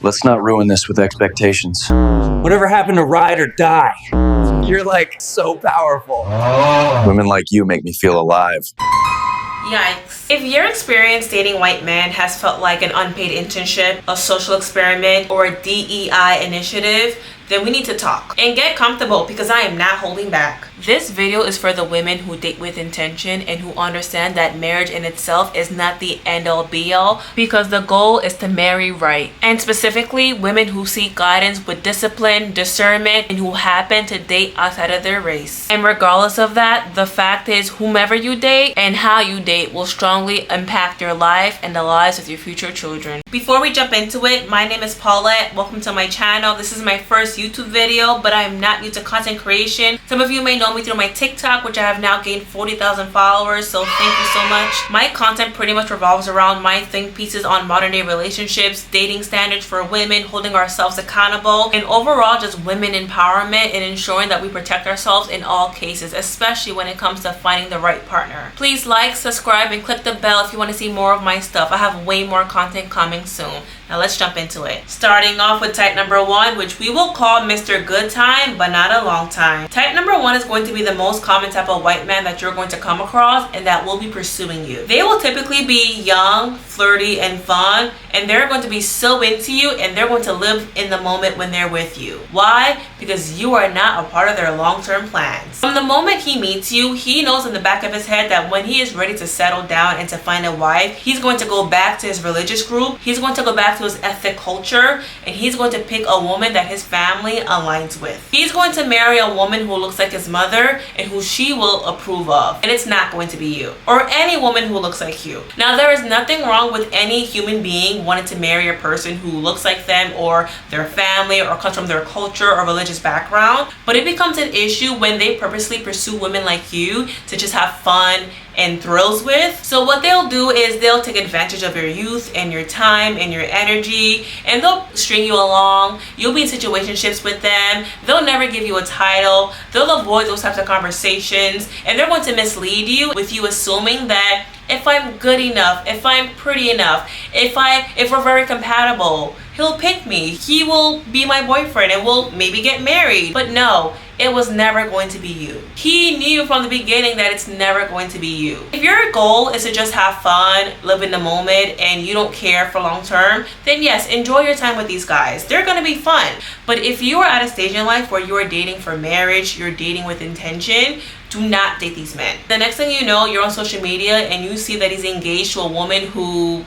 Let's not ruin this with expectations. Whatever happened to ride or die? You're like so powerful. Women like you make me feel alive. Yikes. If your experience dating white men has felt like an unpaid internship, a social experiment, or a DEI initiative, then we need to talk and get comfortable because I am not holding back. This video is for the women who date with intention and who understand that marriage in itself is not the end-all be-all, because the goal is to marry right. And specifically, women who seek guidance with discipline, discernment, and who happen to date outside of their race. And regardless of that, the fact is whomever you date and how you date will strongly impact your life and the lives of your future children. Before we jump into it, my name is Paulette. Welcome to my channel. This is my first YouTube video, but I am not new to content creation. Some of you may know me through my TikTok, which I have now gained 40,000 followers, so thank you so much. My content pretty much revolves around my think pieces on modern day relationships, dating standards for women, holding ourselves accountable, and overall just women empowerment and ensuring that we protect ourselves in all cases, especially when it comes to finding the right partner. Please like, subscribe, and click the bell if you want to see more of my stuff. I have way more content coming soon. Now let's jump into it. Starting off with type number 1, which we will call Mr. Good Time, but not a long time. Type number 1 is going to be the most common type of white man that you're going to come across and that will be pursuing you. They will typically be young, flirty, and fun, and they're going to be so into you and they're going to live in the moment when they're with you. Why? Because you are not a part of their long-term plans. From the moment he meets you, he knows in the back of his head that when he is ready to settle down and to find a wife, he's going to go back to his religious group, he's going to go back to his ethnic culture, and he's going to pick a woman that his family aligns with. He's going to marry a woman who looks like his mother and who she will approve of, and it's not going to be you or any woman who looks like you. Now, there is nothing wrong with any human being wanting to marry a person who looks like them or their family or comes from their culture or religious background, but it becomes an issue when they purposely pursue women like you to just have fun and thrills with. So what they'll do is they'll take advantage of your youth and your time and your energy, and they'll string you along. You'll be in situationships with them. They'll never give you a title. They'll avoid those types of conversations, and they're going to mislead you with you assuming that if I'm good enough, if I'm pretty enough, if we're very compatible, he'll pick me. He will be my boyfriend and we'll maybe get married. But no, it was never going to be you. He knew from the beginning that it's never going to be you. If your goal is to just have fun, live in the moment, and you don't care for long term, then yes, enjoy your time with these guys. They're gonna be fun. But if you are at a stage in life where you are dating for marriage, you're dating with intention, do not date these men. The next thing you know, you're on social media and you see that he's engaged to a woman who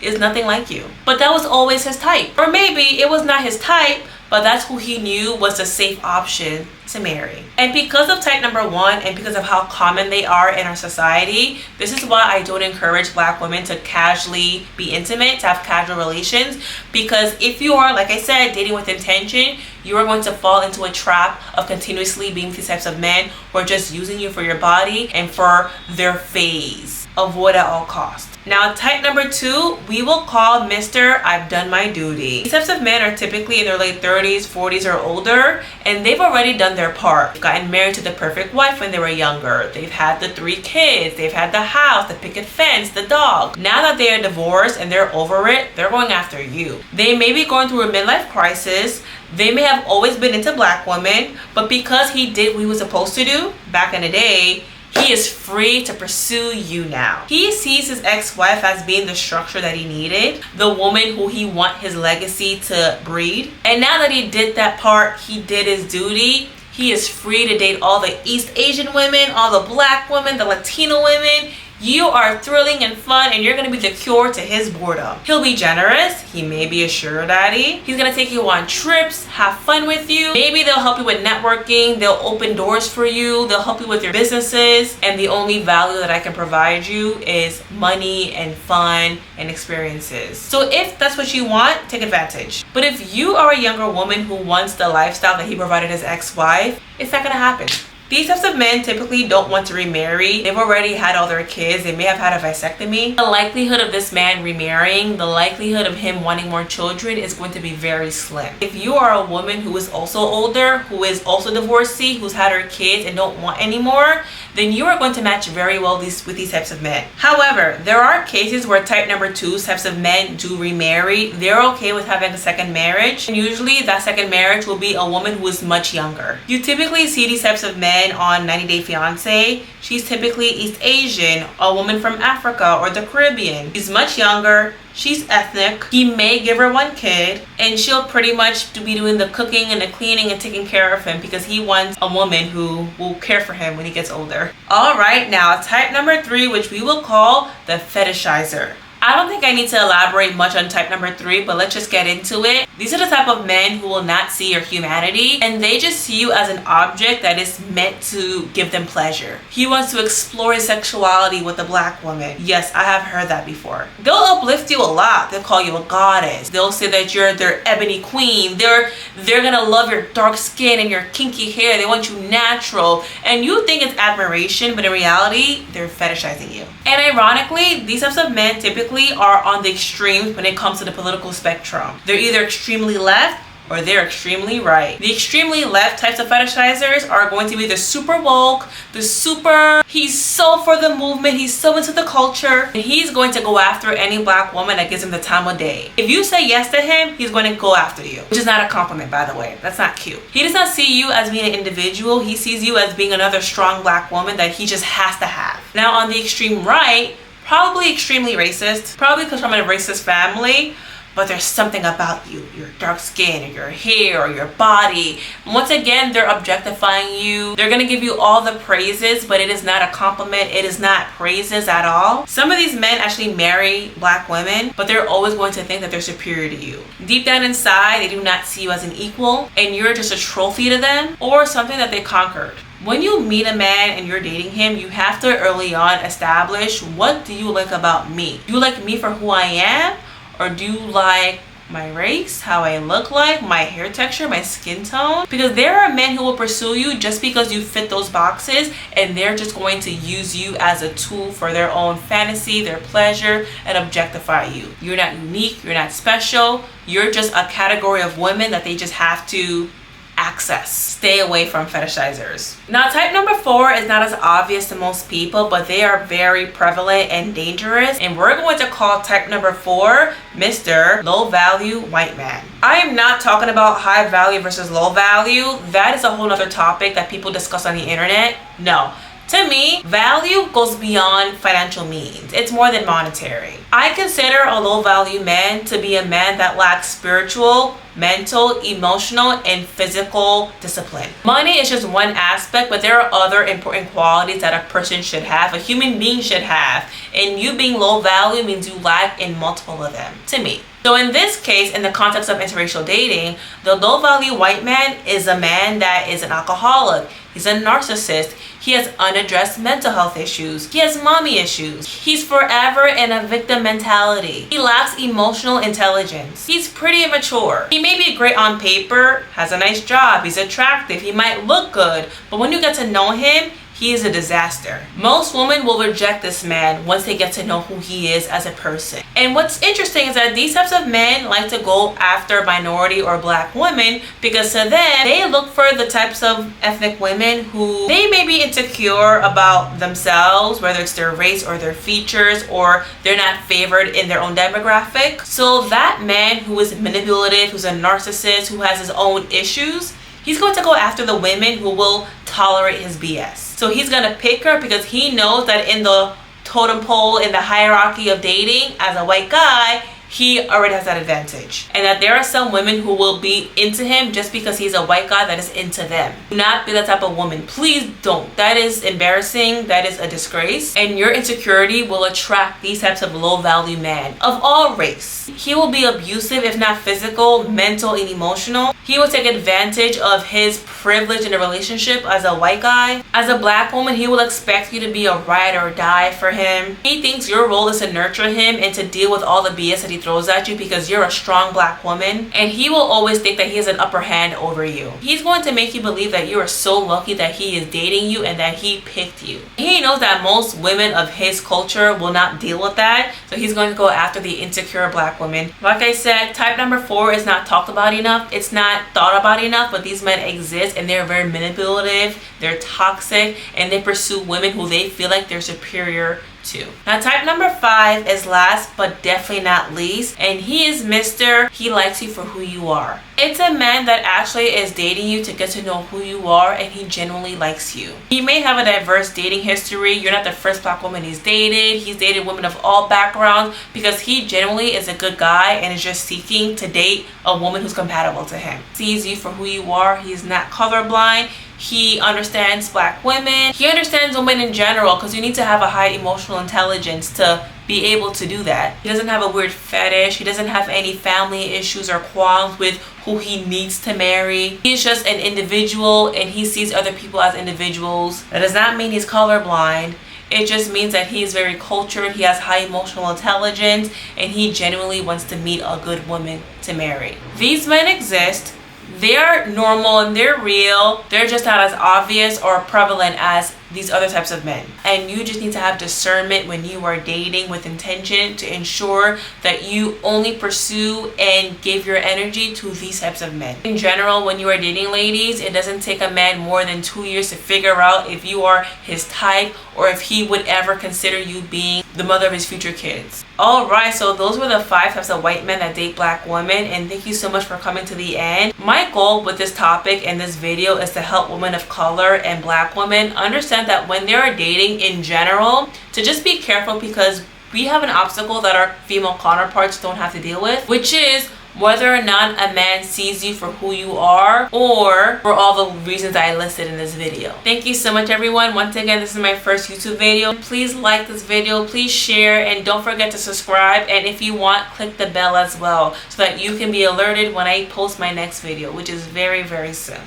is nothing like you. But that was always his type. Or maybe it was not his type, but that's who he knew was a safe option to marry. And because of type number 1 and because of how common they are in our society, this is why I don't encourage black women to casually be intimate, to have casual relations, because if you are, like I said, dating with intention, you are going to fall into a trap of continuously being with these types of men who are just using you for your body and for their phase. Avoid at all costs. Now, type number 2, we will call Mr. I've done my duty. These types of men are typically in their late 30s, 40s, or older, and they've already done their part. They've gotten married to the perfect wife when they were younger. They've had the 3 kids. They've had the house, the picket fence, the dog. Now that they are divorced and they're over it, they're going after you. They may be going through a midlife crisis. They may have always been into black women, but because he did what he was supposed to do back in the day, he is free to pursue you now. He sees his ex-wife as being the structure that he needed, the woman who he wants his legacy to breed. And now that he did that part, he did his duty, he is free to date all the East Asian women, all the black women, the Latino women. You are thrilling and fun, and you're going to be the cure to his boredom. He'll be generous. He may be a sugar daddy. He's going to take you on trips, have fun with you. Maybe they'll help you with networking. They'll open doors for you. They'll help you with your businesses. And the only value that I can provide you is money and fun and experiences. So if that's what you want, take advantage. But if you are a younger woman who wants the lifestyle that he provided his ex-wife, it's not going to happen. These types of men typically don't want to remarry. They've already had all their kids. They may have had a vasectomy. The likelihood of this man remarrying, the likelihood of him wanting more children is going to be very slim. If you are a woman who is also older, who is also divorcee, who's had her kids and don't want anymore, then you are going to match very well with these types of men. However, there are cases where type number 2 types of men do remarry. They're okay with having a second marriage. And usually that second marriage will be a woman who is much younger. You typically see these types of men on 90 Day Fiancé. She's typically East Asian, a woman from Africa or the Caribbean. She's much younger. She's ethnic. He may give her one kid and she'll pretty much be doing the cooking and the cleaning and taking care of him because he wants a woman who will care for him when he gets older. All right, now type number 3, which we will call the fetishizer. I don't think I need to elaborate much on type number 3, but let's just get into it. These are the type of men who will not see your humanity and they just see you as an object that is meant to give them pleasure. He wants to explore his sexuality with a black woman. Yes, I have heard that before. They'll uplift you a lot. They'll call you a goddess. They'll say that you're their ebony queen. They're gonna love your dark skin and your kinky hair. They want you natural. And you think it's admiration, but in reality, they're fetishizing you. And ironically, these types of men typically are on the extremes when it comes to the political spectrum. They're either extremely left or they're extremely right. The extremely left types of fetishizers are going to be the super woke, he's so for the movement, he's so into the culture, and he's going to go after any black woman that gives him the time of day. If you say yes to him, he's going to go after you, which is not a compliment, by the way. That's not cute. He does not see you as being an individual. He sees you as being another strong black woman that he just has to have. Now on the extreme right, probably extremely racist, probably because from a racist family, but there's something about you, your dark skin or your hair or your body. Once again, they're objectifying you. They're gonna give you all the praises, but it is not a compliment. It is not praises at all. Some of these men actually marry black women, but they're always going to think that they're superior to you. Deep down inside, they do not see you as an equal, and you're just a trophy to them or something that they conquered. When you meet a man and you're dating him, you have to early on establish, what do you like about me? Do you like me for who I am? Or do you like my race, how I look like, my hair texture, my skin tone? Because there are men who will pursue you just because you fit those boxes, and they're just going to use you as a tool for their own fantasy, their pleasure, and objectify you. You're not unique, you're not special, you're just a category of women that they just have to access. Stay away from fetishizers. Now type number 4 is not as obvious to most people, but they are very prevalent and dangerous, and we're going to call type number 4 Mr. Low Value White Man. I am not talking about high value versus low value. That is a whole other topic that people discuss on the internet. No. To me, value goes beyond financial means. It's more than monetary. I consider a low value man to be a man that lacks spiritual, mental, emotional, and physical discipline. Money is just one aspect, but there are other important qualities that a person should have, a human being should have. And you being low value means you lack in multiple of them, to me. So in this case, in the context of interracial dating, the low value white man is a man that is an alcoholic. He's a narcissist. He has unaddressed mental health issues. He has mommy issues. He's forever in a victim mentality. He lacks emotional intelligence. He's pretty immature. He may be great on paper, has a nice job, he's attractive, he might look good, but when you get to know him, he is a disaster. Most women will reject this man once they get to know who he is as a person. And what's interesting is that these types of men like to go after minority or black women because to them, they look for the types of ethnic women who they may be insecure about themselves, whether it's their race or their features, or they're not favored in their own demographic. So that man who is manipulative, who's a narcissist, who has his own issues, he's going to go after the women who will tolerate his BS. So he's gonna pick her because he knows that in the totem pole, in the hierarchy of dating, as a white guy, he already has that advantage. And that there are some women who will be into him just because he's a white guy that is into them. Do not be that type of woman. Please don't. That is embarrassing. That is a disgrace. And your insecurity will attract these types of low value men of all race. He will be abusive, if not physical, mental, and emotional. He will take advantage of his privilege in a relationship as a white guy. As a black woman, he will expect you to be a ride or die for him. He thinks your role is to nurture him and to deal with all the BS that he he throws at you because you're a strong black woman, and he will always think that he has an upper hand over you. He's going to make you believe that you are so lucky that he is dating you and that he picked you. He knows that most women of his culture will not deal with that, so he's going to go after the insecure black woman. Like I said, type number 4 is not talked about enough. It's not thought about enough, but these men exist, and they're very manipulative, they're toxic, and they pursue women who they feel like they're superior to. Now type number 5 is last but definitely not least, and he is Mr. He likes you for who you are. It's a man that actually is dating you to get to know who you are, and he genuinely likes you. He may have a diverse dating history. You're not the first black woman he's dated. He's dated women of all backgrounds because he genuinely is a good guy and is just seeking to date a woman who's compatible to him. Sees you for who you are. He's not colorblind. He understands black women. He understands women in general, because you need to have a high emotional intelligence to be able to do that. He doesn't have a weird fetish. He doesn't have any family issues or qualms with who he needs to marry. He's just an individual, and he sees other people as individuals. That does not mean he's colorblind. It just means that he is very cultured, he has high emotional intelligence, and he genuinely wants to meet a good woman to marry. These men exist. They're normal and they're real. They're just not as obvious or prevalent as these other types of men. And you just need to have discernment when you are dating with intention to ensure that you only pursue and give your energy to these types of men. In general, when you are dating, ladies, it doesn't take a man more than 2 years to figure out if you are his type or if he would ever consider you being the mother of his future kids. Alright, so those were the 5 types of white men that date black women, and thank you so much for coming to the end. My goal with this topic and this video is to help women of color and black women understand that when they are dating in general, to just be careful, because we have an obstacle that our female counterparts don't have to deal with, which is whether or not a man sees you for who you are or for all the reasons I listed in this video. Thank you so much, everyone. Once again, this is my first YouTube video. Please like this video, please share, and don't forget to subscribe, and if you want, click the bell as well so that you can be alerted when I post my next video, which is very, very soon.